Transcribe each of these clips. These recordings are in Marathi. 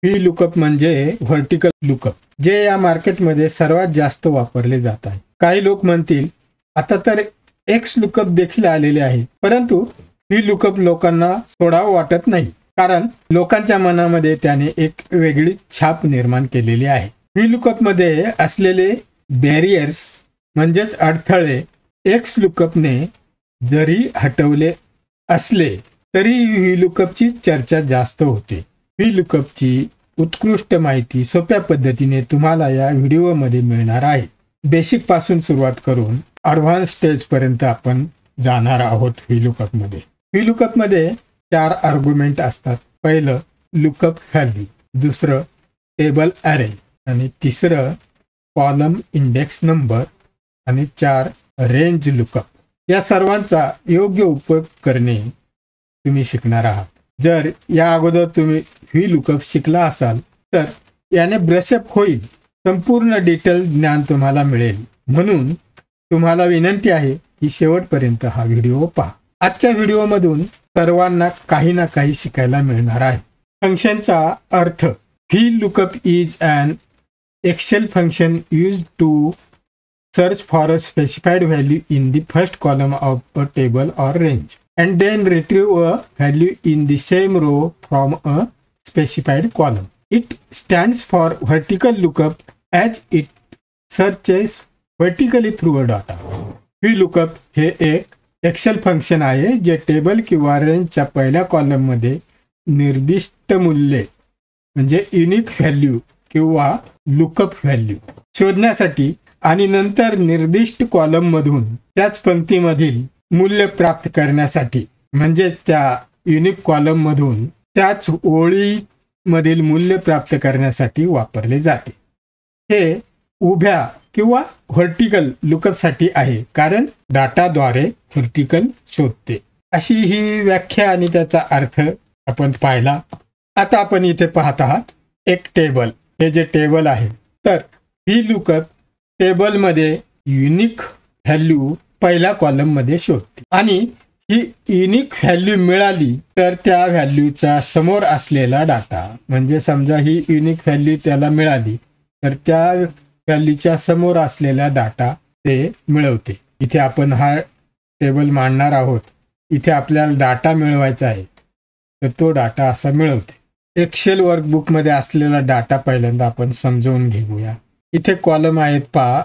व्ही लुकअप म्हणजे व्हर्टिकल लुकअप, जे या मार्केटमध्ये सर्वात जास्त वापरले जात आहे. काही लोक म्हणतील आता तर एक्स लुकअप देखील आलेले आहे, परंतु व्ही लुकअप लोकांना सोडावं वाटत नाही, कारण लोकांच्या मनामध्ये त्याने एक वेगळी छाप निर्माण केलेली आहे. व्ही लुकअप मध्ये असलेले बॅरियर्स म्हणजेच अडथळे एक्स लुकअपने जरी हटवले असले तरी व्ही लुकअपची चर्चा जास्त होते. व्ही लुकअपची उत्कृष्ट माहिती सोप्या पद्धतीने तुम्हाला या व्हिडिओमध्ये मिळणार आहे. बेसिक पासून सुरुवात करून ॲडव्हान्स स्टेज पर्यंत आपण जाणार आहोत. व्ही लुकअप मध्ये 4 आर्ग्युमेंट असतात. पहिलं लुकअप व्हॅल्यू, दुसरं टेबल ॲरे, आणि तिसरं कॉलम इंडेक्स नंबर, आणि 4 रेंज लुकअप. या सर्वांचा योग्य उपयोग करणे तुम्ही शिकणार आहात. जर या अगोदर तुम्ही व्ही लुकअप शिकला असाल तर याने ब्रशअप होईल, संपूर्ण डिटेल ज्ञान तुम्हाला मिळेल. म्हणून तुम्हाला विनंती आहे की शेवटपर्यंत हा व्हिडिओ पहा. आजच्या व्हिडिओमधून सर्वांना काही ना काही शिकायला मिळणार आहे. फंक्शनचा अर्थ. V lookup is an Excel function used to search for a specified value in the first column of a table or range and then retrieve a value in the same row from a specified column. It stands for vertical lookup as it searches vertically through a data. VLOOKUP हे एक एक्सेल फंक्शन आहे जे टेबल किंवा रेंजच्या पहिल्या कॉलम मध्ये निर्दिष्ट मूल्ये म्हणजे युनिक व्हॅल्यू किंवा लुकअप व्हॅल्यू शोधण्यासाठी आणि नंतर निर्दिष्ट कॉलम मधून त्याच पंक्तीमधील मूल्य प्राप्त करण्यासाठी, म्हणजेच त्या युनिक कॉलम मधून त्याच ओळीमधील मूल्य प्राप्त करण्यासाठी वापरले जाते. हे उभ्या किंवा व्हर्टिकल लुकअप साठी आहे, कारण डाटाद्वारे व्हर्टिकल शोधते. अशी ही व्याख्या आणि त्याचा अर्थ आपण पाहिला. आता आपण इथे पाहत आहात एक टेबल. हे जे टेबल आहे, तर ही लुकअप टेबलमध्ये युनिक व्हॅल्यू पहिल्या कॉलम मध्ये शोधते, आणि ही युनिक व्हॅल्यू मिळाली तर त्या व्हॅल्यूचा समोर असलेला डाटा, म्हणजे समजा ही युनिक व्हॅल्यू त्याला मिळाली तर त्या व्हॅल्यूच्या समोर असलेला डाटा ते मिळवते. इथे आपण हा टेबल मांडणार आहोत. इथे आपल्याला डाटा मिळवायचा आहे, तर तो डाटा असा मिळवते. एक्सेल वर्कबुक मध्ये असलेला डाटा पहिल्यांदा आपण समजावून घेऊया. इथे कॉलम आहेत पहा,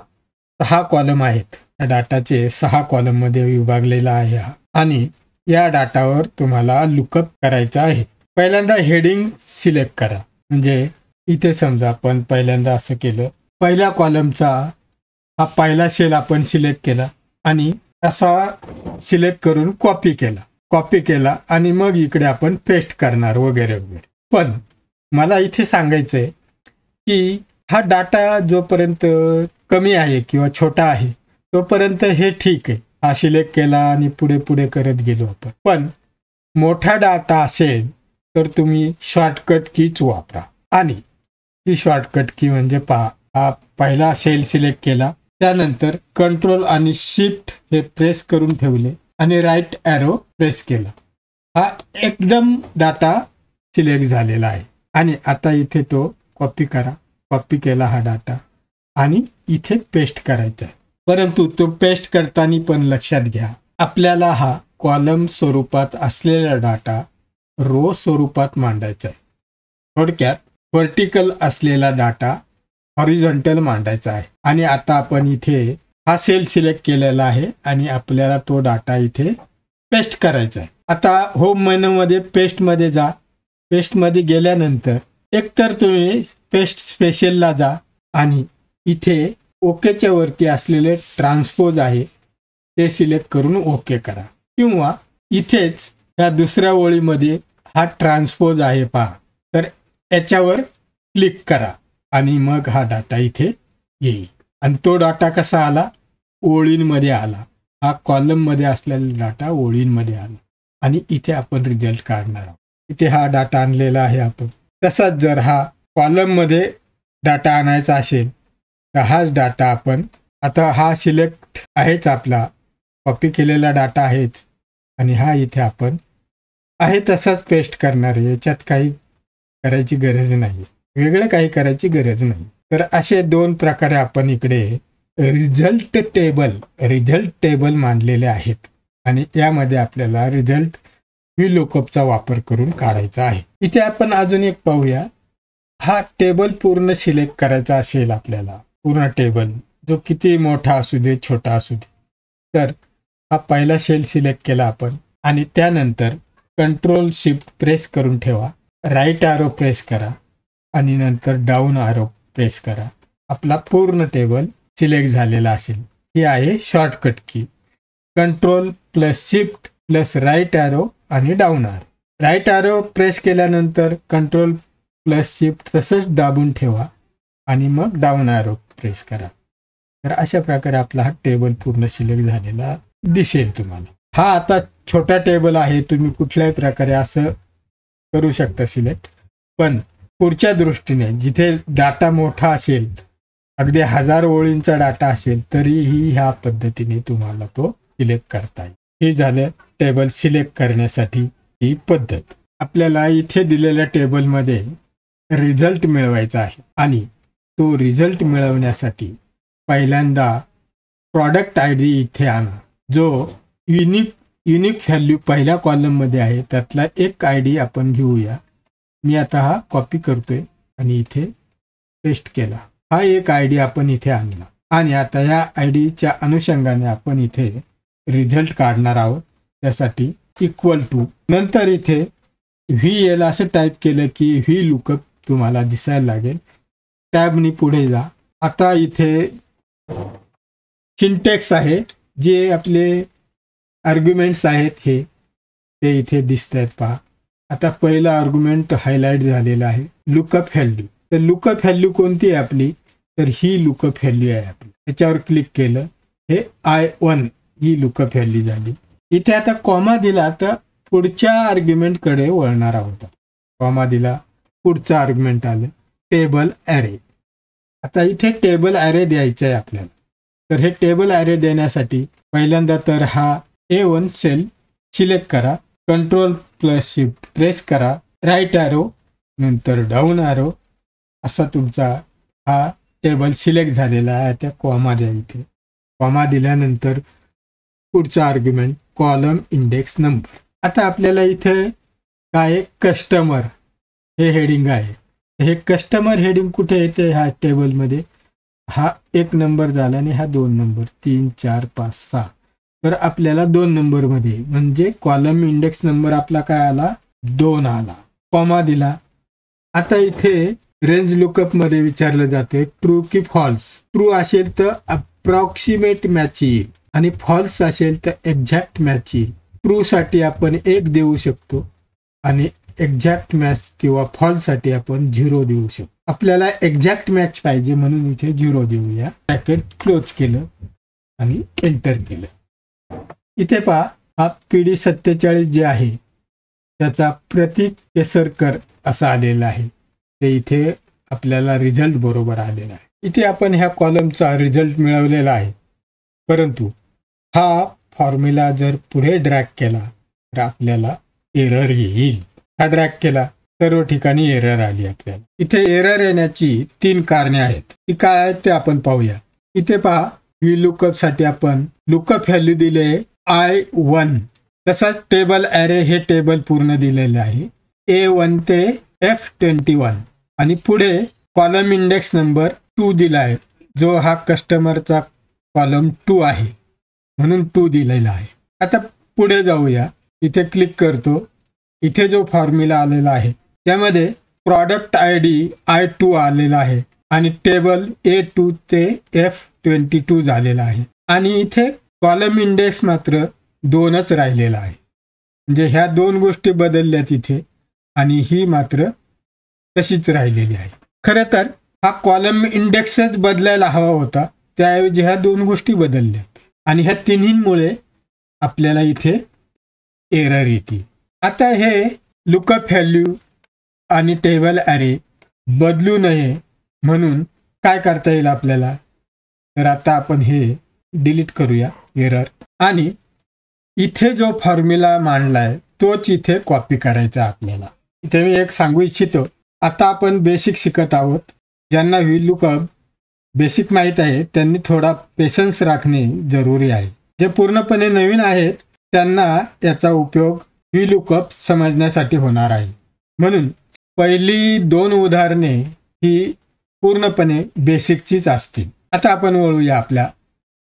6 कॉलम आहेत. या डाटाचे 6 कॉलम मध्ये विभागलेला आहे आणि या डाटावर तुम्हाला लुकअप करायचा आहे. पहिल्यांदा हेडिंग सिलेक्ट करा. म्हणजे इथे समजा आपण पहिल्यांदा असं केलं, पहिल्या कॉलमचा हा पहिला सेल आपण सिलेक्ट केला आणि असा सिलेक्ट करून कॉपी केला आणि मग इकडे आपण पेस्ट करणार वगैरे वगैरे. पण मला इथे सांगायचंय की हा डाटा जोपर्यंत कमी आहे किंवा छोटा आहे तोपर्यंत हे ठीक आहे. हा सिलेक्ट केला आणि पुढे पुढे करत गेलो आपण. पण मोठा डाटा असेल तर तुम्ही शॉर्टकट कीच वापरा. आणि ही शॉर्टकट की म्हणजे पहा, हा पहिला सेल सिलेक्ट केला, त्यानंतर कंट्रोल आणि शिफ्ट हे प्रेस करून ठेवले आणि राईट ॲरो प्रेस केला. हा एकदम डाटा सिलेक्ट झालेला आहे. आणि आता इथे तो कॉपी करा. कॉपी केला हा डाटा आणि इथे पेस्ट करायचा आहे. परंतु तो पेस्ट करताना पण लक्षात घ्या, आपल्याला हा कॉलम स्वरूपात असलेला डाटा रो स्वरूपात मांडायचा आहे. थोडक्यात व्हर्टिकल असलेला डाटा हॉरिझॉन्टल मांडायचा आहे. आणि आता आपण इथे हा सेल सिलेक्ट केलेला आहे आणि आपल्याला तो डाटा इथे पेस्ट करायचा आहे. आता होम मेनूमध्ये पेस्टमध्ये जा. पेस्टमध्ये गेल्यानंतर एकतर तुम्ही पेस्ट स्पेशलला जा आणि इथे ओकेच्या वरती असलेले ट्रान्सपोज आहे ते सिलेक्ट करून ओके करा, किंवा इथेच या दुसऱ्या ओळीमध्ये हा ट्रान्सपोज आहे पहा, तर याच्यावर क्लिक करा आणि मग हा डाटा इथे येईल. आणि तो डाटा कसा आला? ओळींमध्ये आला. हा कॉलम मध्ये असलेला डाटा ओळींमध्ये आला आणि इथे आपण रिझल्ट काढणार आहोत. इथे हा डाटा आणलेला आहे आपण. तसाच जर हा कॉलम मध्ये डाटा आणायचा असेल तर हाच डाटा आपण, आता हा सिलेक्ट आहेच, आपला कॉपी केलेला डाटा आहेच आणि हा इथे आपण आहे तसाच पेस्ट करणार आहे. याच्यात काही करायची गरज नाही, वेगळं काही करायची गरज नाही. तर असे दोन प्रकारे आपण इकडे रिझल्ट टेबल मांडलेले आहेत आणि त्यामध्ये आपल्याला रिझल्ट VLOOKUPचा वापर करून काढायचा आहे. इथे आपण अजून एक पाहूया. हा टेबल पूर्ण सिलेक्ट करायचा असेल आपल्याला, पूर्ण टेबल जो किती मोठा असू दे छोटा असू दे, तर हा पहिला सेल सिलेक्ट केला आपण आणि त्यानंतर कंट्रोल शिफ्ट प्रेस करून ठेवा, राईट ॲरो प्रेस करा आणि नंतर डाऊन ॲरो प्रेस करा. आपला पूर्ण टेबल सिलेक्ट झालेला असेल. ही आहे शॉर्टकट की. Control plus shift plus right arrow आणि down arrow. Right arrow press केल्यानंतर कंट्रोल प्लस शिफ्ट तसंच दाबून ठेवा आणि मग डाऊन ॲरो प्रेस करा. तर अशा प्रकारे आपला हा टेबल पूर्ण सिलेक्ट झालेला दिसेल तुम्हाला. हा आता छोटा टेबल आहे, तुम्ही कुठल्याही प्रकारे असं करू शकता सिलेक्ट. पण पुढच्या दृष्टीने जिथे डाटा मोठा असेल, अगदी 1000 ओळींचा डाटा असेल, तरीही ह्या पद्धतीने तुम्हाला तो सिलेक्ट करता येईल. हे झालं टेबल सिलेक्ट करण्यासाठी ही पद्धत. आपल्याला इथे दिलेल्या टेबलमध्ये रिझल्ट मिळवायचा आहे आणि तो रिझल्ट मिळवण्यासाठी पहिल्यांदा प्रॉडक्ट ID इथे आणा. जो युनिक व्हॅल्यू पहिल्या कॉलममध्ये आहे त्यातला एक ID आपण घेऊया. मी आता हा कॉपी करतोय आणि इथे पेस्ट केला. हा एक ID आपण इथे आणला आणि आता या IDच्या अनुषंगाने आपण इथे रिझल्ट काढणार आहोत. त्यासाठी इक्वल टू नंतर इथे VL असं टाईप केलं की VLOOKUP तुम्हाला दिसायला लागेल. टॅबनी पुढे जा. आता इथे सिंटॅक्स आहे, जे आपले आर्ग्युमेंट्स आहेत ते इथे दिसत आहेत पहा. आता पहिला आर्ग्युमेंट हायलाइट झालेला आहे लुकअप व्हॅल्यू. तर लुकअप व्हॅल्यू कोणती आहे आपली, तर ही लुकअप व्हॅल्यू आहे आपली. त्याच्यावर क्लिक केलं, हे I1 ही लुकअप व्हॅल्यू झाली. इथे आता कॉमा दिला तर पुढच्या आर्ग्युमेंटकडे वळणार आहोत. कॉमा दिला, पुढचा आर्ग्युमेंट आलं टेबल ॲरे. आता इथे टेबल ॲरे द्यायचं आहे आपल्याला. तर हे टेबल ॲरे देण्यासाठी पहिल्यांदा तर हा A1 सेल सिलेक्ट करा, कंट्रोल प्लस शिफ्ट प्रेस करा, राईट ॲरो नंतर डाऊन ॲरो, असा तुमचा हा टेबल सिलेक्ट झालेला आहे. त्या कॉमा द्या. इथे कॉमा दिल्यानंतर पुढचा आर्ग्युमेंट कॉलम इंडेक्स नंबर. आता आपल्याला इथे काय कस्टमर हे हेडिंग आहे. हे कस्टमर हेडिंग कुठे येते ह्या टेबलमध्ये, हा 1 नंबर झाला आणि हा 2 नंबर, 3 4 5 6. तर आपल्याला 2 नंबरमध्ये म्हणजे कॉलम इंडेक्स नंबर आपला काय आला, 2 आला. कॉमा दिला. आता इथे रेंज लुकअप मध्ये विचारलं जाते ट्रू की फॉल्स. ट्रू असेल तर अप्रॉक्सिमेट मॅच येईल आणि फॉल्स असेल तर एक्झॅक्ट मॅच येईल. ट्रू साठी आपण 1 देऊ शकतो आणि एक्झॅक्ट मॅच किंवा फॉल्स साठी आपण 0 देऊ शकतो. आपल्याला एक्झॅक्ट मॅच पाहिजे म्हणून इथे 0 देऊया. ब्रॅकेट क्लोज केलं आणि एंटर केलं. इथे पहा, हा PD47 जे आहे त्याचा प्रतीक केसरकर असा आलेला आहे. ते इथे आपल्याला रिझल्ट बरोबर आलेला आहे. इथे आपण ह्या कॉलमचा रिझल्ट मिळवलेला आहे. परंतु हा फॉर्म्युला जर पुढे ड्रॅग केला तर आपल्याला एरर येईल. हा ड्रॅग केला, सर्व ठिकाणी एरर आली आपल्याला. इथे एरर येण्याची 3 कारणे आहेत. ती काय आहेत ते आपण पाहूया. इथे पहा, VLOOKUP साठी आपण लुकअप व्हॅल्यू दिले I1. तसंच टेबल ॲरे हे टेबल पूर्ण दिलेले आहे A1 ते F21 आणि पुढे कॉलम इंडेक्स नंबर 2 दिला आहे, जो हा कस्टमरचा कॉलम 2 आहे म्हणून 2 दिलेला आहे. आता पुढे जाऊया. इथे क्लिक करतो. इथे जो फॉर्म्युला आलेला आहे त्यामध्ये प्रॉडक्ट ID I2 आलेला आहे आणि टेबल A2 ते F22 झालेला आहे आणि इथे कॉलम इंडेक्स मात्र 2च राहिलेला आहे. म्हणजे ह्या 2 गोष्टी बदलल्यात इथे आणि ही मात्र तशीच राहिलेली आहे. खरं तर हा कॉलम इंडेक्सच बदलायला हवा होता, त्याऐवजी ह्या 2 गोष्टी बदलल्यात आणि ह्या तिन्हींमुळे आपल्याला इथे एरर येते. आता हे लुकअप व्हॅल्यू आणि टेबल ॲरे बदलू नये म्हणून काय करता येईल आपल्याला, तर आता आपण हे डिलीट करूया एरर आणि इथे जो फॉर्म्युला मांडलाय तोच इथे कॉपी करायचा आपल्याला. इथे मी एक सांगू इच्छितो, आता आपण बेसिक शिकत आहोत. ज्यांना VLOOKUP बेसिक माहीत आहे त्यांनी थोडा पेशन्स राखणे जरुरी आहे. जे पूर्णपणे नवीन आहेत त्यांना याचा उपयोग VLOOKUP समजण्यासाठी होणार आहे. म्हणून पहिली 2 उदाहरणे ही पूर्णपणे बेसिकचीच असतील. आता आपण वळूया आपल्या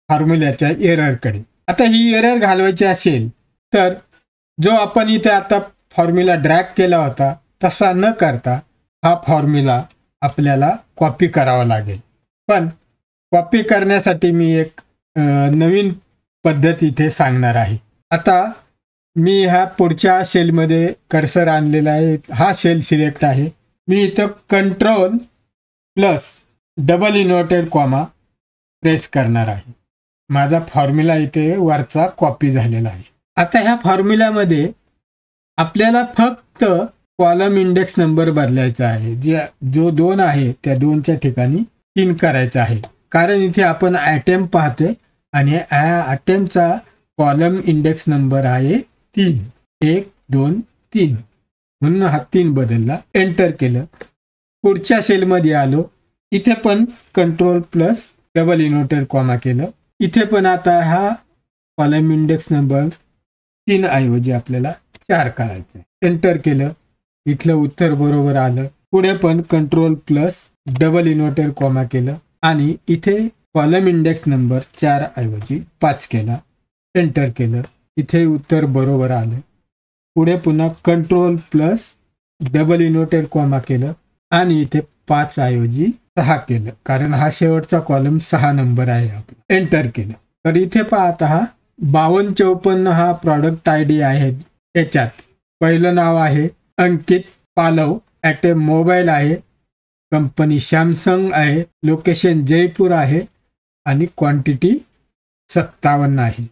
फॉर्म्युल्याच्या एररकडे. आता ही एरर घालवायची असेल तर जो आपण इथे आता फॉर्म्युला ड्रॅग केला होता तसा न करता हा फॉर्म्युला आपल्याला कॉपी करावा लागेल. पण कॉपी करण्यासाठी मी एक नवीन पद्धत इथे सांगणार आहे. आता मी ह्या पुढच्या सेलमध्ये कर्सर आणलेला आहे. हा सेल सिलेक्ट आहे. मी इथं control plus double inverted comma press करणार आहे. माझा फॉर्म्युला इथे वरचा कॉपी झालेला आहे. आता ह्या फॉर्म्युल्यामध्ये आपल्याला फक्त कॉलम इंडेक्स नंबर बदलायचा आहे. जो 2 आहे त्या 2च्या ठिकाणी 3 करायचा आहे. कारण इथे आपण आयटम पाहते आणि आयटमचा कॉलम इंडेक्स नंबर आहे 3. 1 2 3 म्हणून हा 3 बदलला. एंटर केलं. पुढच्या सेलमध्ये आलो. इथे पण control plus double inverted comma केलं. इथे पण आता हा कॉलम इंडेक्स नंबर 3 ऐवजी आपल्याला 4 करायचं. एंटर केलं. इथलं उत्तर बरोबर आलं. पुढे पण control plus double inverted comma केलं आणि इथे कॉलम इंडेक्स नंबर 4 ऐवजी 5 केला. एंटर केलं. इथे उत्तर बरोबर आलं. पुढे पुन्हा control plus double inverted comma केलं आणि इथे 5 ऐवजी 6 केलं. कारण हा शेवटचा कॉलम 6 नंबर आहे आपला. एंटर केलं. तर इथे पाहता हा 5254 हा प्रॉडक्ट ID आहे. याच्यात पहिलं नाव आहे अंकित पालव. ॲट ए मोबाईल आहे. कंपनी सॅमसंग आहे. लोकेशन जयपूर आहे आणि क्वांटिटी 57 आहे.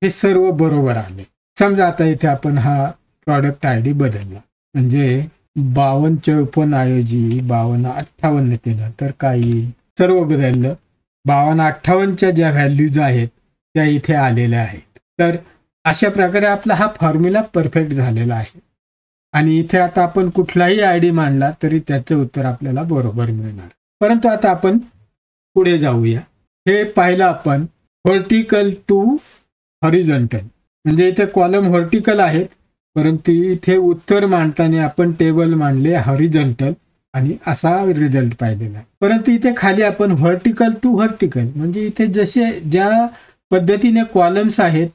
हे सर्व बरोबर आले. समजा आता इथे आपण हा प्रॉडक्ट ID बदलला म्हणजे 5254 ऐवजी 5258 केलं तर काय येईल? सर्व बदललं. 5258च्या ज्या व्हॅल्यूज आहेत त्या इथे आलेल्या आहेत. तर अशा प्रकारे आपला हा फॉर्म्युला परफेक्ट झालेला आहे. आणि इथे आता आपण कुठलाही ID मांडला तरी त्याचं उत्तर आपल्याला बरोबर मिळणार. परंतु आता आपण पुढे जाऊया. हे पाहिलं आपण व्हर्टिकल टू हॉरिझॉन्टल म्हणजे इथे कॉलम व्हर्टिकल आहेत परंतु इथे उत्तर मांडताना आपण टेबल मांडले हॉरिझॉन्टल आणि असा रिझल्ट पाहिलेला आहे. परंतु इथे खाली आपण व्हर्टिकल टू व्हर्टिकल म्हणजे इथे जसे ज्या पद्धतीने कॉलम्स आहेत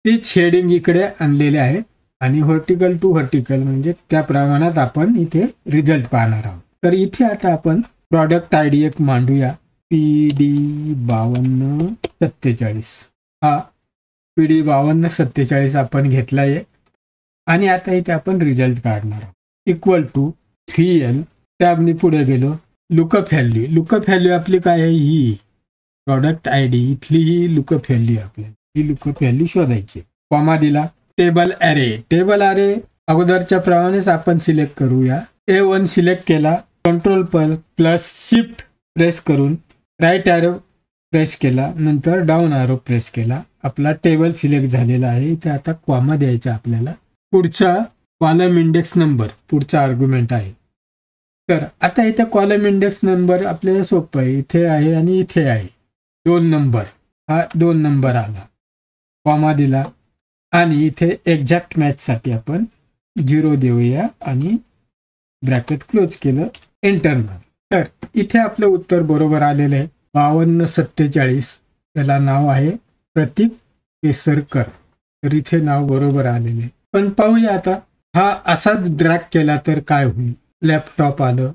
ते शेडिंग इकडे आणलेले आहेत आणि व्हर्टिकल टू व्हर्टिकल म्हणजे त्या प्रमाणात आपण इथे रिझल्ट पाहणार आहोत. तर इथे आता आपण प्रॉडक्ट ID एक मांडूया PD 5247. हा PD 5247 आपण घेतला आहे आणि आता इथे आपण रिझल्ट काढणार आहोत. इक्वल टू 3L टॅबनी पुढे गेलो. Lookup value. लुकअप व्हॅल्यू आपली काय आहे? ही प्रॉडक्ट ID इथली ही लुकअप व्हॅल्यू आपल्याला ही लुकअप व्हॅल्यू शोधायची. कॉमा दिला. Table array. टेबल ॲरे अगोदरच्या प्रमाणेच आपण सिलेक्ट करूया. A1 सिलेक्ट केला. कंट्रोल प्लस शिफ्ट प्रेस करून राईट ॲरो प्रेस केला. नंतर डाऊन ॲरो प्रेस केला. आपला टेबल सिलेक्ट झालेला आहे. इथे आता कॉमा द्यायचा आपल्याला. पुढचा कॉलम इंडेक्स नंबर पुढचा आर्ग्युमेंट आहे. तर आता इथे कॉलम इंडेक्स नंबर आपल्याला सोपं आहे. इथे आहे आणि इथे आहे 2 नंबर. हा 2 नंबर आला. कॉमा दिला आणि इथे एक्झॅक्ट मॅचसाठी आपण 0 देऊया आणि ब्रॅकेट क्लोज केलं. एंटर मार. तर इथे आपलं उत्तर बरोबर आलेलं आहे. 5247. त्याला नाव आहे प्रतीक केसरकर. तर इथे नाव बरोबर आलेले आहे. पण पाहूया आता हा असाच ड्रॅग केला तर काय होईल? लॅपटॉप आलं,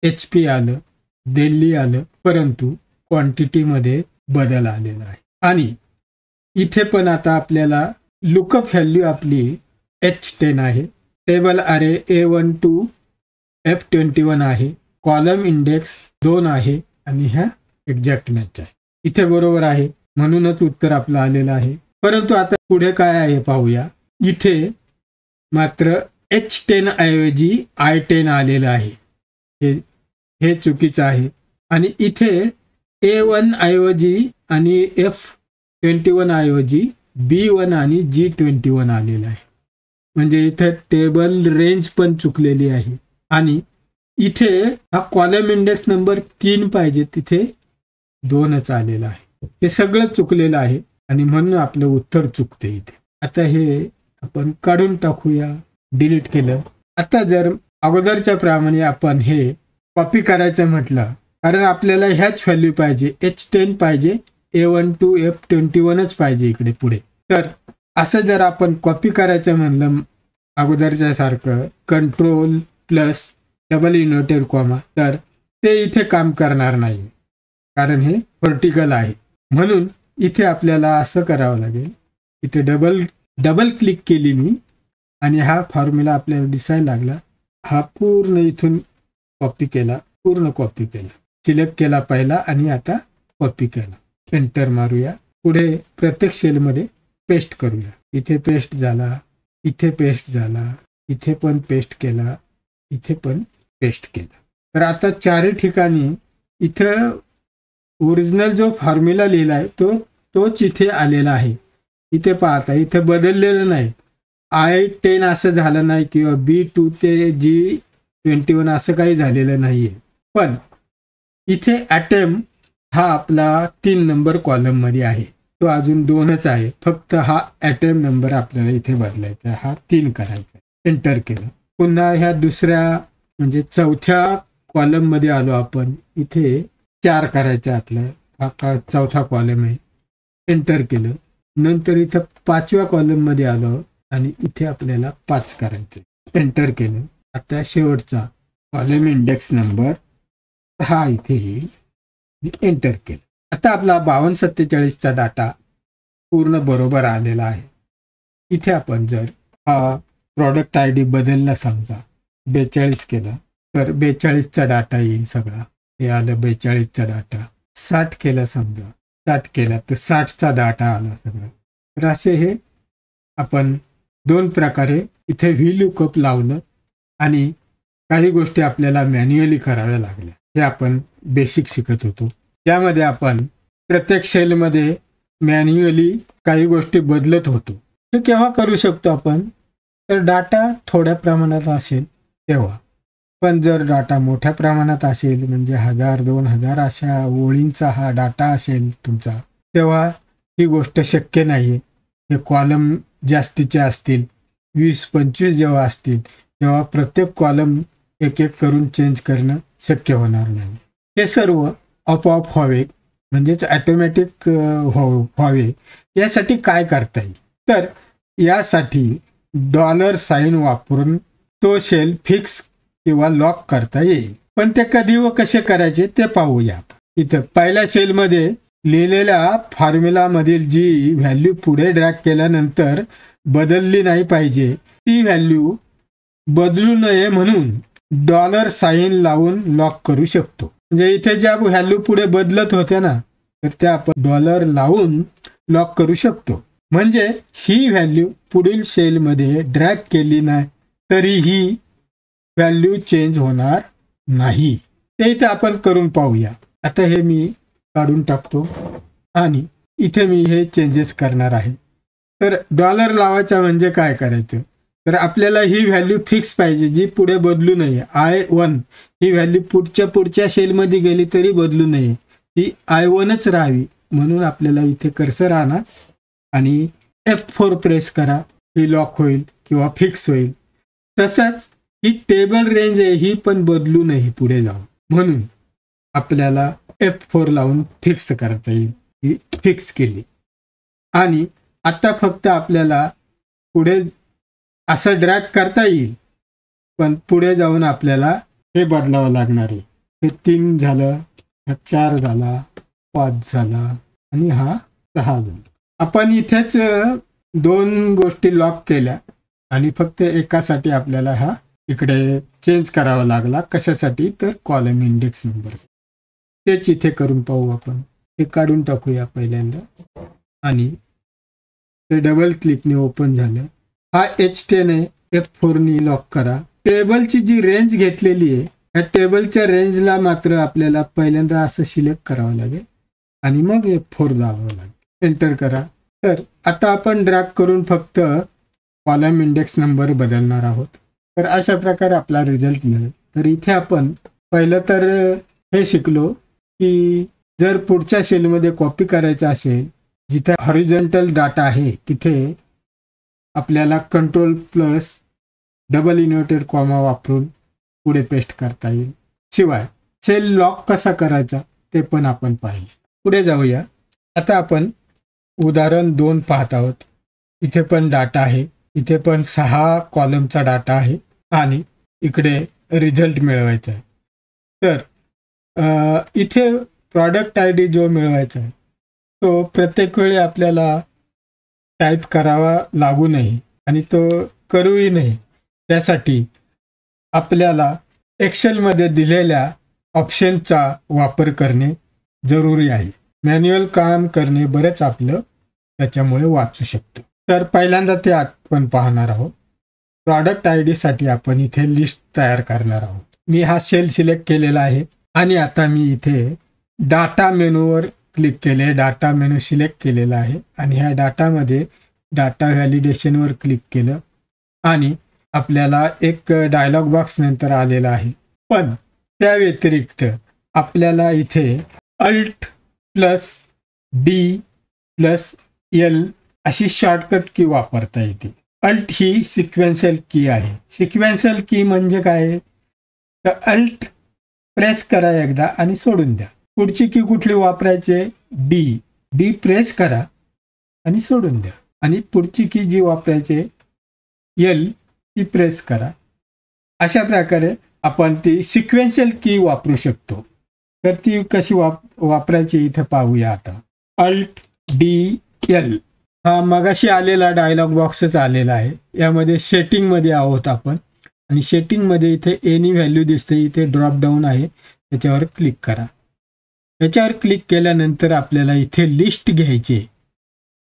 HP आलं, दिल्ली आलं परंतु क्वांटिटीमध्ये बदल आलेला आहे. आणि इथे पण आता आपल्याला लुकअप व्हॅल्यू आपली H10 आहे. Table array A1 to F21 आहे. कॉलम इंडेक्स 2 आहे आणि ह्या एक्झॅक्ट मॅच आहे. इथे बरोबर आहे म्हणूनच उत्तर आपलं आलेलं आहे. परंतु आता पुढे काय आहे पाहूया. इथे मात्र H10 ऐवजी I10 आलेलं आहे. हे चुकीचं आहे. आणि इथे A1 ऐवजी आणि F21 ऐवजी B1 आणि G21 आलेलं आहे. म्हणजे इथे टेबल रेंज पण चुकलेली आहे आणि इथे हा कॉलम इंडेक्स नंबर 3 पाहिजे, तिथे 2च आलेला आहे. हे सगळं चुकलेलं आहे आणि म्हणून आपलं उत्तर चुकते इथे. आता हे आपण काढून टाकूया. डिलीट केलं. आता जर अगोदरच्या प्रमाणे आपण हे कॉपी करायचं म्हटलं, कारण आपल्याला ह्याच व्हॅल्यू पाहिजे, H10 पाहिजे, A1 to F21च पाहिजे इकडे पुढे. तर असं जर आपण कॉपी करायचं म्हणलं अगोदरच्या सारखं control plus double inverted comma, तर ते इथे काम करणार नाही, कारण हे व्हर्टिकल आहे. म्हणून इथे आपल्याला असं करावं लागेल. इथे डबल क्लिक केली मी आणि हा फॉर्म्युला आपल्याला दिसायला लागला. हा पूर्ण इथून कॉपी केला, पूर्ण कॉपी केला, सिलेक्ट केला पहिला आणि आता कॉपी केला. एंटर मारूया. पुढे प्रत्येक सेलमध्ये पेस्ट करूया. इथे पेस्ट झाला, इथे पेस्ट झाला, इथे पण पेस्ट केला, इथे पण पेस्ट केला. तर आता चारही ठिकाणी इथं ओरिजिनल जो फॉर्म्युला लिहिला आहे तोच इथे आलेला आहे. इथे पाहता इथे बदललेलं नाही. I10 असं झालं नाही किंवा B2 ते G21 असं काही झालेलं नाहीये. पण इथे ॲटम हा आपला 3 नंबर कॉलम मध्ये आहे, तो अजून 2च आहे. फक्त हा ॲटम नंबर आपल्याला इथे बदलायचा, हा 3 करायचा. एंटर केलं. पुन्हा ह्या दुसऱ्या म्हणजे चौथ्या कॉलम मध्ये आलो आपण. इथे 4 करायचं आपलं, हा चौथा कॉलम आहे. एंटर केलं. नंतर इथं 5व्या कॉलम मध्ये आलो आणि इथे आपल्याला 5 करायचं. एंटर केलं. आता शेवटचा कॉलम इंडेक्स नंबर हा इथे येईल. एंटर केलं. आता आपला 5247चा डाटा पूर्ण बरोबर आलेला आहे. इथे आपण जर हा प्रॉडक्ट ID बदलला, समजा 42 केला, तर 42चा डाटा येईल सगळा. हे आलं 42चा डाटा. 60 केला, समजा 60 केला तर 60चा डाटा आला सगळा. तर असे हे आपण 2 प्रकारे इथे VLOOKUP लावलं आणि काही गोष्टी आपल्याला मॅन्युअली कराव्या लागल्या. हे आपण बेसिक शिकत होतो, त्यामध्ये आपण प्रत्येक सेलमध्ये मॅन्युअली काही गोष्टी बदलत होतो. हे केव्हा करू शकतो आपण, तर डाटा थोड्या प्रमाणात असेल तेव्हा. पण जर डाटा मोठ्या प्रमाणात असेल, म्हणजे 1000-2000 अशा ओळींचा हा डाटा असेल तुमचा, तेव्हा ही गोष्ट शक्य नाही. हे कॉलम जास्तीचे असतील, 20-25 जेव्हा असतील, तेव्हा प्रत्येक कॉलम एक एक करून चेंज करणं शक्य होणार नाही. हे सर्व आपोआप व्हावे, म्हणजेच ॲटोमॅटिक व्हावे, यासाठी काय करता येईल, तर यासाठी $साइन वापरून तो शेल फिक्स किंवा लॉक करता येईल. पण ते कधी व कसे करायचे ते पाहूया. इथं पहिल्या सेलमध्ये लिहिलेल्या फॉर्म्युला मधील जी व्हॅल्यू पुढे ड्रॅग केल्यानंतर बदलली नाही पाहिजे, ती व्हॅल्यू बदलू नये म्हणून $साइन लावून लॉक करू शकतो. म्हणजे इथे ज्या व्हॅल्यू पुढे बदलत होत्या ना, तर त्या आपण लावून लॉक करू शकतो. म्हणजे ही व्हॅल्यू पुढील सेलमध्ये ड्रॅग केली नाही तरी ही व्हॅल्यू चेंज होणार नाही. ते इथे आपण करून पाहूया. आता हे मी काढून टाकतो आणि इथे मी हे चेंजेस करणार आहे. तर $लावायचा म्हणजे काय करायचं, तर आपल्याला ही व्हॅल्यू फिक्स पाहिजे, जी पुढे बदलू नये. I1 ही व्हॅल्यू पुढच्या सेलमध्ये गेली तरी बदलू नये, ती I1च राहावी. म्हणून आपल्याला इथे कर्सर आणा आणि F4 प्रेस करा, ही लॉक होईल किंवा फिक्स होईल. तसंच ही टेबल रेंज आहे, ही पण बदलू नये पुढे जाऊन, म्हणून आपल्याला F4 लावून फिक्स करता येईल. ही फिक्स केली आणि आता फक्त आपल्याला पुढे असं ड्रॅग करता येईल, पण पुढे जाऊन आपल्याला हे बदलावं लागणार आहे. हे 3 झालं, हा 4 झाला, 5 झाला आणि हा 6 झाला. आपण इथेच 2 गोष्टी लॉक केल्या आणि फक्त एकासाठी आपल्याला हा इकडे चेंज करावा लागला. कशासाठी, तर कॉलम इंडेक्स नंबर. तेच इथे करून पाहू आपण. हे काढून टाकूया पहिल्यांदा आणि ते डबल क्लिकने ओपन झालं. हा H10 आहे, F4 नी लॉक करा. टेबलची जी रेंज घेतलेली आहे, या टेबलच्या रेंजला मात्र आपल्याला पहिल्यांदा असं सिलेक्ट करावं लागेल आणि मग F4 दाबावं लागेल. एंटर करा. तर आता आपण ड्रॅग करून फक्त कॉलम इंडेक्स नंबर बदलणार आहोत. तर अशा प्रकारे आपला रिझल्ट मिळेल. तर इथे आपण पहिलं तर हे शिकलो की जर पुढच्या सेलमध्ये कॉपी करायचं असेल, जिथे हॉरिझॉन्टल डाटा आहे तिथे आपल्याला control plus double inverted comma वापरून पुढे पेस्ट करता येईल. शिवाय सेल लॉक कसा करायचा ते पण आपण पाहिले. पुढे जाऊया. आता आपण उदाहरण 2 पाहत आहोत. इथे पण डाटा आहे, इथे पण 6 कॉलमचा डाटा आहे आणि इकडे रिझल्ट मिळवायचा आहे. तर इथे प्रॉडक्ट आय डी जो मिळवायचा आहे तो प्रत्येक वेळी आपल्याला टाईप करावा लागू नये आणि तो करूही नये. त्यासाठी आपल्याला एक्सेलमध्ये दिलेल्या ऑप्शनचा वापर करणे जरुरी आहे. मॅन्युअल काम करणे बरेच आपलं त्याच्यामुळे वाचू शकतं. तर पहिल्यांदा ते आपण पाहणार आहोत. प्रॉडक्ट आय डीसाठी आपण इथे लिस्ट तयार करणार आहोत. मी हा सेल सिलेक्ट केलेला आहे आणि आता मी इथे डाटा मेनूवर क्लिक केले. डाटा मेनू सिलेक्ट केलेला आहे आणि ह्या डाटामध्ये डाटा व्हॅलिडेशनवर क्लिक केलं आणि आपल्याला एक डायलॉग बॉक्स नंतर आलेला आहे. पण त्या व्यतिरिक्त आपल्याला इथे Alt plus D plus L अशी शॉर्टकट की वापरता येते. अल्ट ही सिक्वेन्शियल की आहे. सिक्वेन्शियल की म्हणजे काय, तर अल्ट प्रेस करा एकदा आणि सोडून द्या. पुढची की कुठली वापरायचे, डी प्रेस करा आणि सोडून द्या. आणि पुढची की जी वापरायचे एल ती प्रेस करा. अशा प्रकारे आपण ती सिक्वेन्शियल की वापरू शकतो. तर ती कशी वापरायची इथं पाहूया. आता अल्ट डी एल हा मगाशी आलेला डायलॉग बॉक्सच आलेला आहे. यामध्ये सेटिंगमध्ये आहोत आपण आणि सेटिंगमध्ये इथे एनी व्हॅल्यू दिसते. इथे ड्रॉप डाऊन आहे, त्याच्यावर क्लिक करा. याच्यावर क्लिक केल्यानंतर आपल्याला इथे लिस्ट घ्यायची.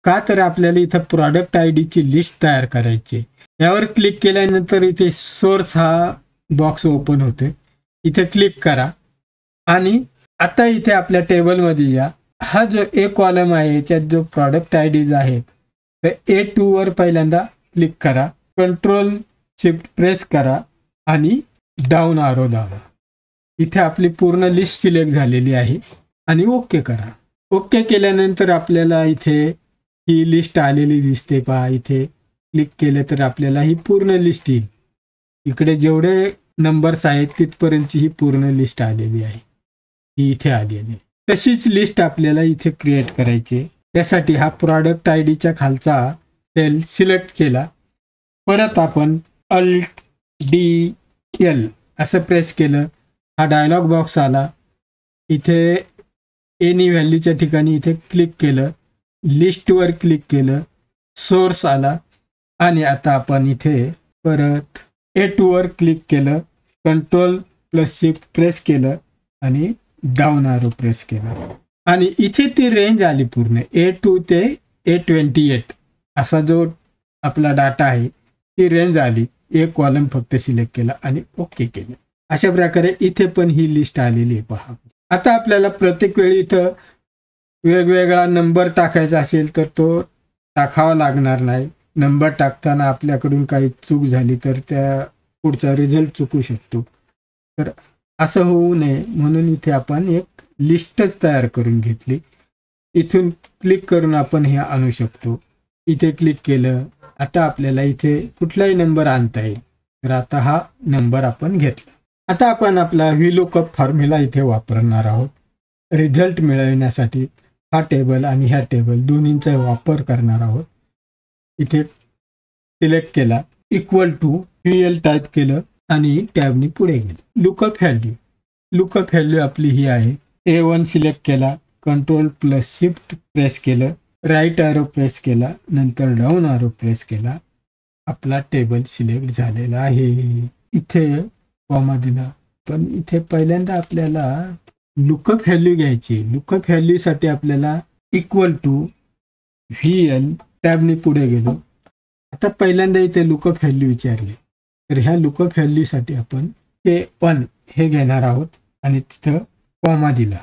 का तर आपल्याला इथं प्रॉडक्ट आय डीची लिस्ट तयार करायची. यावर क्लिक केल्यानंतर इथे सोर्स हा बॉक्स ओपन होते. इथे क्लिक करा आणि आता इथे आपल्या टेबलमध्ये या. हा जो ए कॉलम आहे याच्यात जो प्रॉडक्ट आय डीज आहेत तर A2 वर पहिल्यांदा क्लिक करा. कंट्रोल शिफ्ट प्रेस करा आणि डाऊन आरो दाबा. इथे आपली पूर्ण लिस्ट सिलेक्ट झालेली आहे आणि ओके करा. ओके केल्यानंतर आपल्याला इथे ही लिस्ट आलेली दिसते पहा. इथे क्लिक केलं तर आपल्याला ही पूर्ण लिस्ट येईल. इकडे जेवढे नंबर्स आहेत तिथपर्यंतची ही पूर्ण लिस्ट आलेली आहे. ही इथे आलेली आहे. तशीच लिस्ट आपल्याला इथे क्रिएट करायची. त्यासाठी हा प्रॉडक्ट आय डीच्या खालचा सेल सिलेक्ट केला. परत आपण अल्ट डी एल असं प्रेस केलं. हा डायलॉग बॉक्स आला. इथे एनी व्हॅल्यूच्या ठिकाणी इथे क्लिक केलं. लिस्टवर क्लिक केलं. सोर्स आला आणि आता आपण इथे परत A2 वर क्लिक केलं. कंट्रोल प्लस शिफ्ट प्रेस केलं आणि डाऊन आरो प्रेस केलं आणि इथे ती रेंज आली पूर्ण A2 ते A28 असा जो आपला डाटा आहे ती रेंज आली. एक कॉलम फक्त सिलेक्ट केला आणि ओके केलं. अशा प्रकारे इथे पण ही लिस्ट आलेली आहे पहा. आता आपल्याला प्रत्येक वेळी इथं वेगवेगळा नंबर टाकायचा असेल तर तो टाकावा लागणार नाही. नंबर टाकताना आपल्याकडून काही चूक झाली तर त्या पुढचा रिझल्ट चुकू शकतो. तर असं होऊ नये म्हणून इथे आपण एक लिस्टच तयार करून घेतली. इथून क्लिक करून आपण हे आणू शकतो. इथे क्लिक केलं. आता आपल्याला इथे कुठलाही नंबर आणता येईल. तर आता हा नंबर आपण घेतला. आता आपण आपला व्हीलूकअप फॉर्म्युला इथे वापरणार आहोत. रिझल्ट मिळविण्यासाठी हा टेबल आणि ह्या टेबल दोन्हींचा वापर करणार आहोत. इथे सिलेक्ट केला. इक्वल टू VL टाईप केलं आणि टॅबनी पुढे गेलं. लुकअप व्हॅल्यू आपली ही आहे. A1 सिलेक्ट केला. कंट्रोल प्लस शिफ्ट प्रेस केलं. राईट ॲरो प्रेस केला. नंतर डाऊन ॲरो प्रेस केला. आपला टेबल सिलेक्ट झालेला आहे. इथे कॉमा दिला. पण इथे पहिल्यांदा आपल्याला लुकअप व्हॅल्यू घ्यायची. लुकअप व्हॅल्यूसाठी आपल्याला इक्वल टू VL टॅबनी पुढे गेलो. आता पहिल्यांदा इथे लुकअप व्हॅल्यू विचारले तर ह्या लुकअप व्हॅल्यूसाठी आपण A1 हे घेणार आहोत आणि तिथं कॉमा दिला.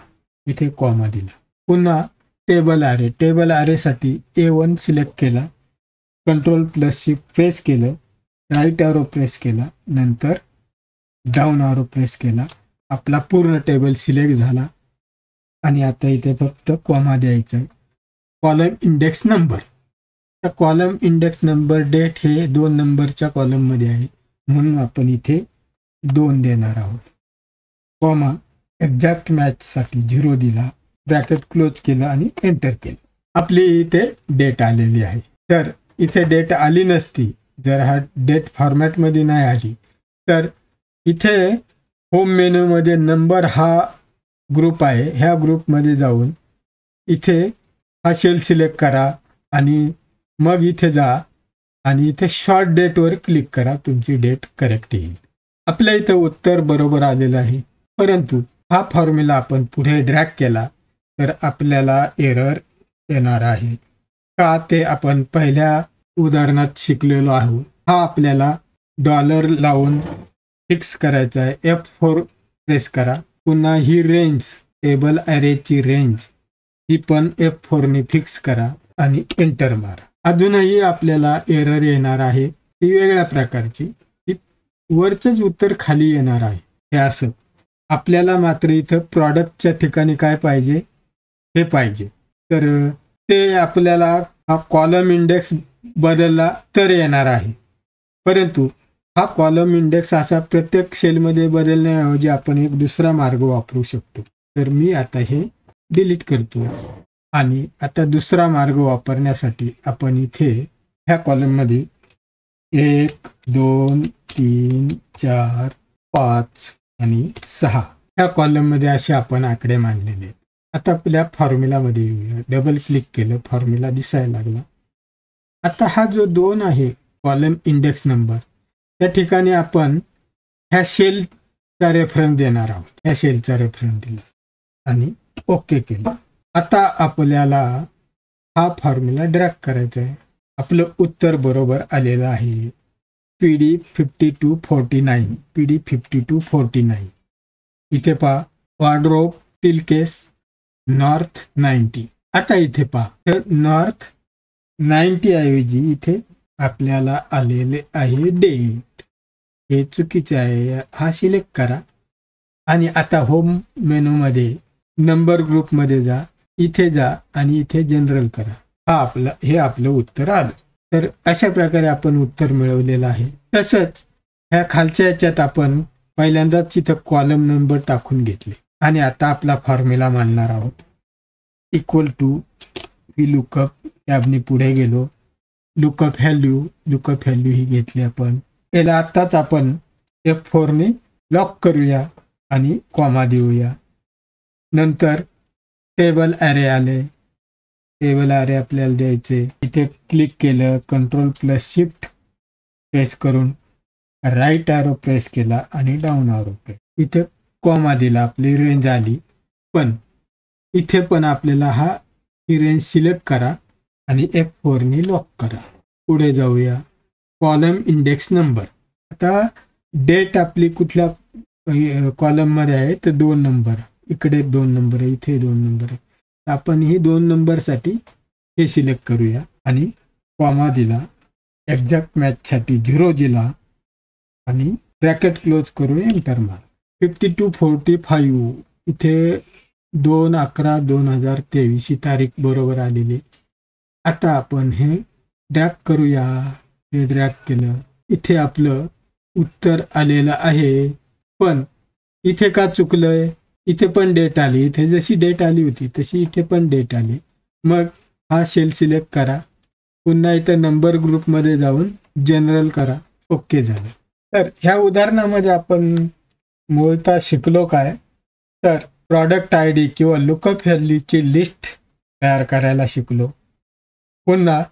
इथे कॉमा दिला. पुन्हा टेबल ॲरेसाठी A1 सिलेक्ट केला. कंट्रोल प्लस शिफ्ट प्रेस केलं. राईट ॲरो प्रेस केला. नंतर डाऊन आरो प्रेस केला, आपला पूर्ण टेबल सिलेक्ट झाला. आणि आता इथे फक्त कॉमा द्यायचा आहे. कॉलम इंडेक्स नंबर, तर कॉलम इंडेक्स नंबर डेट हे 2 नंबरच्या कॉलममध्ये आहे, म्हणून आपण इथे 2 देणार आहोत. कॉमा एक्झॅक्ट मॅचसाठी 0 दिला, ब्रॅकेट क्लोज केलं आणि एंटर केलं. आपली इथे डेट आलेली आहे. तर इथे डेट आली नसती जर हा डेट फॉर्मॅटमध्ये नाही आली, तर इथे होम मेनूमध्ये नंबर हा ग्रुप आहे, ह्या ग्रुपमध्ये जाऊन इथे हा सेल सिलेक्ट करा आणि मग इथे जा आणि इथे शॉर्ट डेटवर क्लिक करा, तुमची डेट करेक्ट येईल. आपल्या इथे उत्तर बरोबर आलेलं आहे. परंतु हा फॉर्म्युला आपण पुढे ड्रॅग केला तर आपल्याला एरर येणार आहे. का ते आपण पहिल्या उदाहरणात शिकलेलो आहोत. हा आपल्याला डॉलर लावून फिक्स करायचा आहे. F4 प्रेस करा. पुन्हा ही रेंज, टेबल ॲरेची रेंज ही पण F4 ने फिक्स करा आणि एंटर मारा. अजूनही आपल्याला एरर येणार आहे, ती वेगळ्या प्रकारची, ती वरचंच उत्तर खाली येणार आहे. हे असं आपल्याला मात्र इथं प्रॉडक्टच्या ठिकाणी काय पाहिजे हे पाहिजे. तर ते आपल्याला हा कॉलम इंडेक्स बदलला तर येणार आहे. परंतु हा कॉलम इंडेक्स असा प्रत्येक सेलमध्ये बदलण्याऐवजी आपण एक दुसरा मार्ग वापरू शकतो. तर मी आता हे डिलीट करतो आणि आता दुसरा मार्ग वापरण्यासाठी आपण इथे ह्या कॉलममध्ये 1, 2, 3, 4, 5 आणि 6 ह्या कॉलममध्ये असे आपण आकडे मांडलेले आहेत. आता आपल्या फॉर्म्युलामध्ये येऊया. डबल क्लिक केलं, फॉर्म्युला दिसायला लागला. आता हा जो 2 आहे कॉलम इंडेक्स नंबर, त्या ठिकाणी आपण ह्या सेलचा रेफरन्स देणार आहोत. ह्या सेलचा रेफरन्स दिला आणि ओके केलं. आता आपल्याला हा फॉर्म्युला ड्रॅग करायचा आहे. आपलं उत्तर बरोबर आलेलं आहे. PD 5249, PD 5249. इथे पहा वॉर्डरोब टिलकेस नॉर्थ 90. आता इथे पहा तर नॉर्थ 90 ऐवजी इथे आपल्याला आलेले आहे डेट. हे चुकीचे आहे, हा सिलेक्ट करा आणि आता होम मेनूमध्ये नंबर ग्रुपमध्ये जा, इथे जा आणि इथे जनरल करा. हे आपलं उत्तर आलं. तर अशा प्रकारे आपण उत्तर मिळवलेलं आहे. तसंच ह्या खालच्या याच्यात आपण पहिल्यांदाच इथं कॉलम नंबर टाकून घेतले आणि आता आपला फॉर्म्युला मांडणार आहोत. इक्वल टू ही लुकअप टॅबने पुढे गेलो. लुकअप व्हॅल्यू ही घेतली आपण. याला आत्ताच आपण F4 ने लॉक करूया आणि कॉमा देऊया. नंतर टेबल ॲरे आले. टेबल ॲरे आपल्याला द्यायचे. इथे क्लिक केलं, Ctrl+Shift प्रेस करून राईट ॲरो प्रेस केला आणि डाऊन ॲरो प्रेस. इथे कॉमा दिला, आपली रेंज आली. पण इथे पण आपल्याला ही रेंज सिलेक्ट करा आणि F4 ने लॉक करा. पुढे जाऊया. Column index number. आता डेट आपली कुठल्या कॉलममध्ये आहे तर 2 नंबर. इकडे 2 नंबर आहे, इथे 2 नंबर आहे. आपण ही 2 नंबरसाठी हे सिलेक्ट करूया आणि कॉमा दिला. एक्झॅक्ट मॅचसाठी 0 दिला आणि ब्रॅकेट क्लोज करून एंटर मार. 5245 इथे 2/11/2023 ही तारीख बरोबर आलेली. आता आपण हे ड्रॅग करूया. हे ड्रॅग केलं. इथे आपलं उत्तर आलेलं आहे. पण इथे का चुकलंय? इथे पण डेट आली. इथे जशी डेट आली होती तशी इथे पण डेट आली. मग हा सेल सिलेक्ट करा. पुन्हा इथं नंबर ग्रुपमध्ये जाऊन जनरल करा. ओके झालं. तर ह्या उदाहरणामध्ये आपण मूळतः शिकलो काय तर प्रॉडक्ट ID किंवा लुकअप व्हॅल्यूची लिस्ट तयार करायला शिकलो. पुन्हा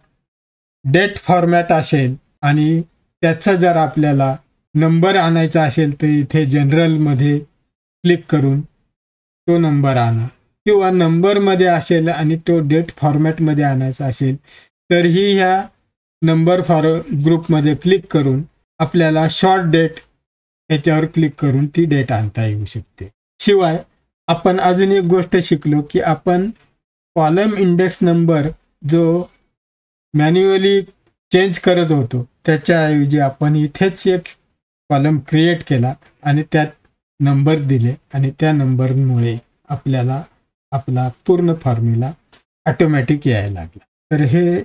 डेट फॉर्मॅट असेल आणि त्याचा जर आपल्याला नंबर आणायचा असेल तर इथे जनरलमध्ये क्लिक करून तो नंबर आणा. किंवा नंबरमध्ये असेल आणि तो डेट फॉर्मॅटमध्ये आणायचा असेल तरीही ह्या नंबर ग्रुपमध्ये क्लिक करून आपल्याला शॉर्ट डेट याच्यावर क्लिक करून ती डेट आणता येऊ शकते. शिवाय आपण अजून एक गोष्ट शिकलो की आपण कॉलम इंडेक्स नंबर जो मॅन्युअली चेंज करत होतो त्याच्याऐवजी आपण इथेच एक कॉलम क्रिएट केला आणि त्यात नंबर दिले आणि त्या नंबरमुळे आपल्याला आपला पूर्ण फॉर्म्युला ऑटोमॅटिक यायला लागला. तर हे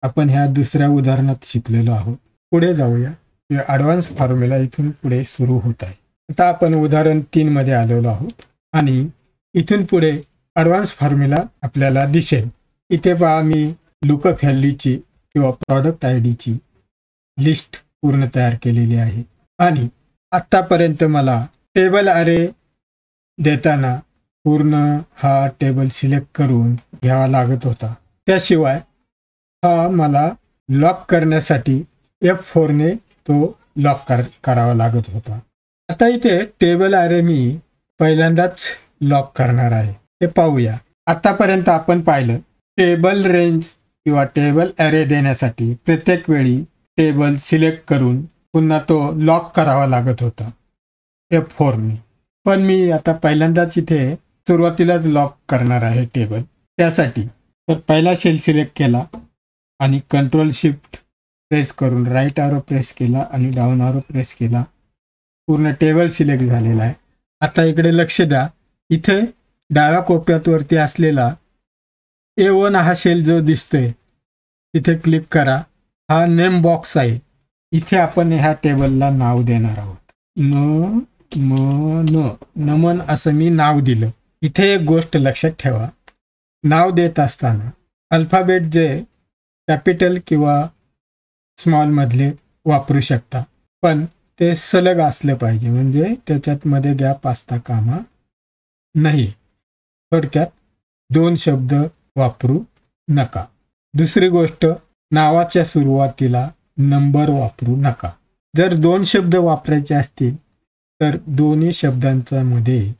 आपण ह्या दुसऱ्या उदाहरणात शिकलेलो आहोत. पुढे जाऊया. ॲडव्हान्स फॉर्म्युला इथून पुढे सुरू होत आहे. आता आपण उदाहरण 3 मध्ये आलेलो आहोत आणि इथून पुढे ॲडव्हान्स फॉर्म्युला आपल्याला दिसेल. इथे पहा मी लुकअप व्हॅल्यूची किंवा प्रॉडक्ट आय डीची लिस्ट पूर्ण तयार केलेली आहे आणि आत्तापर्यंत मला टेबल अरे देताना पूर्ण हा टेबल सिलेक्ट करून घ्यावा लागत होता. त्याशिवाय हा मला लॉक करण्यासाठी F4 ने तो लॉक करावा लागत होता. आता इथे टेबल अरे मी पहिल्यांदाच लॉक करणार आहे. हे पाहूया. आतापर्यंत आपण पाहिलं टेबल रेंज किंवा टेबल अरे देण्यासाठी प्रत्येक वेळी टेबल सिलेक्ट करून पुन्हा तो लॉक करावा लागत होता F4 ने. पण मी आता पहिल्यांदाच इथे सुरुवातीलाच लॉक करणार आहे टेबल. त्यासाठी तर पहिला सेल सिलेक्ट केला आणि कंट्रोल शिफ्ट प्रेस करून राईट ॲरो प्रेस केला आणि डाऊन ॲरो प्रेस केला. पूर्ण टेबल सिलेक्ट झालेला आहे. आता इकडे लक्ष द्या. इथे डाव्या कोपऱ्यात वरती असलेला A1 हा सेल जो दिसतोय तिथे क्लिक करा. हा नेम बॉक्स आहे. इथे आपण ह्या टेबलला नाव देणार आहोत. नमन असं मी नाव दिलं. इथे एक गोष्ट लक्षात ठेवा. नाव देत असताना अल्फाबेट जे कॅपिटल किंवा स्मॉल मधले वापरू शकता, पण ते सलग असलं पाहिजे, म्हणजे त्याच्यात मध्ये गॅप असता कामा नाही. थोडक्यात 2 शब्द वापरू नका. दुसरी गोष्ट, नावाच्या सुरुवातीला नंबर वापरू नका. जर 2 शब्द वापरायचे असतील तर दोन्ही शब्दांच्या मध्ये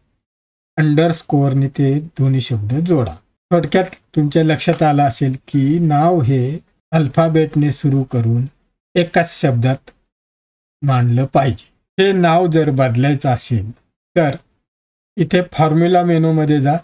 अंडरस्कोअरने ते दोन्ही शब्द जोडा. थोडक्यात तुमच्या लक्षात आलं असेल की नाव हे अल्फाबेटने सुरू करून एकाच शब्दात मांडलं पाहिजे. हे नाव जर बदलायचं असेल तर इथे फॉर्म्युला मेनूमध्ये जा.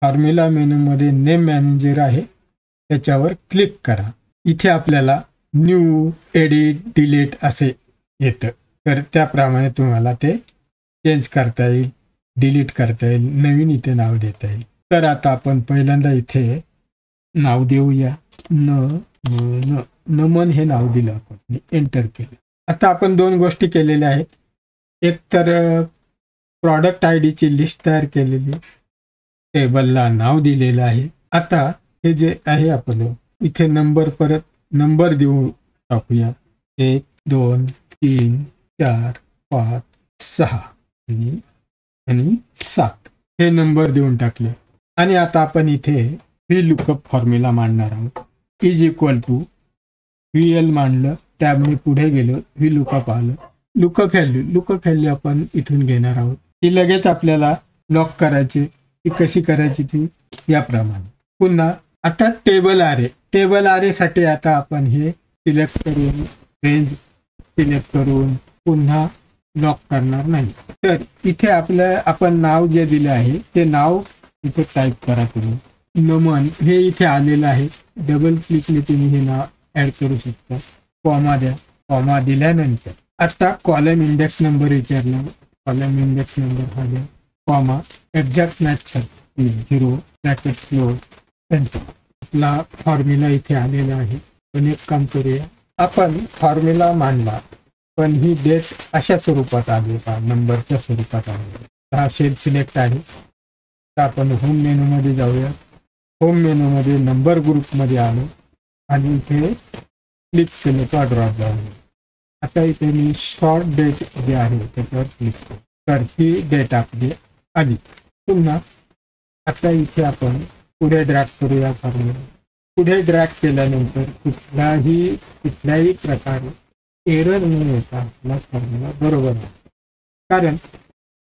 फॉर्म्युला मेनूमध्ये नेम मॅनेजर आहे, त्याच्यावर क्लिक करा. इथे आपल्याला न्यू, एडिट, डिलीट असे येतं. तर त्याप्रमाणे तुम्हाला ते चेंज करता येईल, डिलीट करता येईल, नवीन इथे नाव देता येईल. तर आता आपण पहिल्यांदा इथे नाव देऊया. नमन हे नाव दिलं आपण, एंटर केलं. आता आपण 2 गोष्टी केलेल्या आहेत. एक तर प्रॉडक्ट आय डीची लिस्ट तयार केलेली, टेबलला नाव दिलेलं आहे. आता हे जे आहे आपलं इथे नंबर, परत नंबर देऊ टाकूया. 1 2 3 4 5 6 आणि 7 हे नंबर देऊन टाकले. आणि आता आपण इथे व्ही लुकअप फॉर्म्युला मांडणार आहोत. इज इक्वल टू VL मांडलं, टॅबने पुढे गेलो, व्ही लुकअप आलं. लुकअप व्हॅल्यू आपण इथून घेणार आहोत. ती लगेच आपल्याला लॉक करायची. ती कशी करायची ती याप्रमाणे. पुन्हा आता टेबल आरे साठी आता आपण हे सिलेक्ट करून रेंज सिलेक्ट करून पुन्हा लॉक करणार नाही. तर इथे आपण नाव जे दिले आहे ते नाव इथे टाईप करा. तुम्ही नमन हे इथे आलेलं आहे. डबल क्लिकने तुम्ही हे नाव ऍड करू शकता. कॉमा द्या. कॉमा दिल्यानंतर आता कॉलम इंडेक्स नंबर विचारला. कॉलम इंडेक्स नंबर हा द्या. Comma exact match 0 bracket close enter. आपला फॉर्म्युला इथे आलेला आहे. पण एक काम करूया, आपण फॉर्म्युला मांडला पण ही डेट अशा स्वरूपात आली का, नंबरच्या स्वरूपात आली. हा सेल सिलेक्ट आहे. तर आपण होम मेनूमध्ये जाऊया. होम मेनूमध्ये नंबर ग्रुपमध्ये आलो आणि इथे क्लिक केलं का ड्रॉप डाऊन. आता इथे मी शॉर्ट डेट जे आहे त्याच्यावर क्लिक करू. तर ही डेट आपली आली. पुन्हा आता इथे आपण पुढे ड्रॅग करूया फॉर्म्युला. पुढे ड्रॅग केल्यानंतर कुठल्याही प्रकारे एरर न येता आपला फॉर्म्युला बरोबर आहे. कारण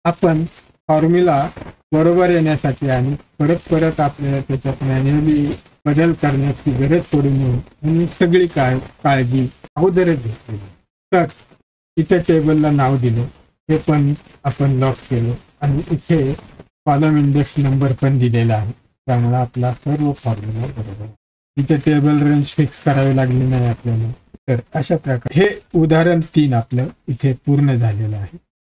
आपण फॉर्म्युला बरोबर येण्यासाठी आणि परत आपल्याला त्याच्यात मॅन्युअली बदल करण्याची गरज पडू नये म्हणून सगळी काळजी अगोदरच घेतली. तर इथे टेबलला नाव दिलं, हे पण आपण लॉक केलं आणि इथे कॉलम इंडेक्स नंबर पण दिलेला आहे. त्यामुळे आपला सर्व फॉर्म्युला बरोबर आहे. इथे टेबल रेंज फिक्स करावी लागली नाही आपल्याला. तर अशा प्रकारे हे उदाहरण 3 आपलं इथे पूर्ण झालेलं आहे.